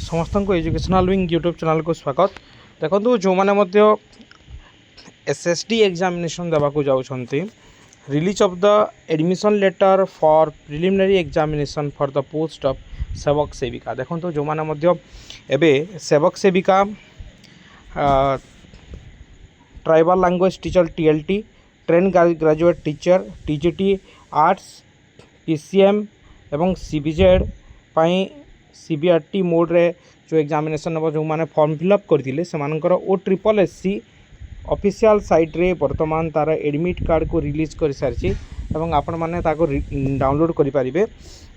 समस्त को educational wing YouTube channel को स्वागत। देखो जो मैंने एसएसडी एग्जामिनेशन देवाक जाऊँगी release of the admission letter for preliminary examination for the post of Sevak Sevika. देखो जो मैंने Sevak Sevika tribal language teacher TLT train graduate teacher TGT arts PCM एवं सीबीजेड पाई सीबीआरटी मोड रे जो एग्जामिनेशन हम जो मैंने फॉर्म फिलअप करते से OSSC ऑफिशियल साइट रे वर्तमान तार एडमिट कार्ड को रिलीज कर सारी आपण मैंने डाउनलोड करें।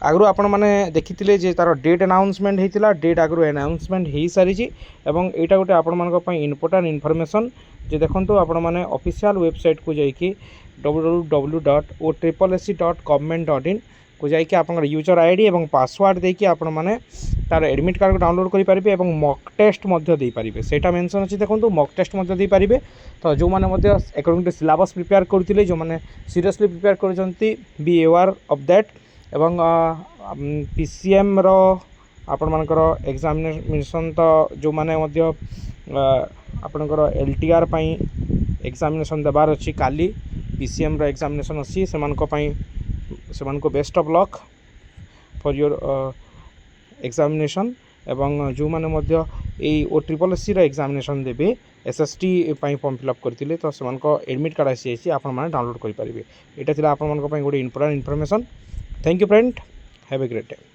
आगु आपण मैंने देखी जे तार डेट अनाउंसमेंट होता डेट आगु अनाउंसमेंट हो सारी यहाँ गोटे आपण इम्पोर्टाट इनफॉरमेशन जे देखो आपण मैंने ऑफिशियल वेबसाइट को जाकि www.OSSC.government.in को जाकि आप यूजर आईडी और पासवर्ड देकी आपण मैंने तार एडमिट कार्ड को डाउनलोड करेंगे और मॉक टेस्ट दे पारे सेटा मेंशन अच्छी देखो मॉक टेस्ट दे पारे। तो जो मैंने अकॉर्डिंग टू सिलेबस प्रिपेयर करते जो मैंने सीरियसली प्रिपेयर कर बी अवेयर ऑफ दैट एवं पीसीएम रो आपण मानकर एग्जामिनेशन तो जो मैंने आपणकर एलटीआर पाई एग्जामिनेशन देवार अच्छी काली पीसीएम रो एग्जामिनेशन अच्छी से best of luck for your examination एवं जो मैंने OSSC रो एग्जामिनेशन देवे एसएसटी फॉर्म फिलअप करते तो से एडमिट कार्ड आसी आप डाउनलोड करेंगे। यहाँ थी आप गोटे important information. Thank you friend, have a great day.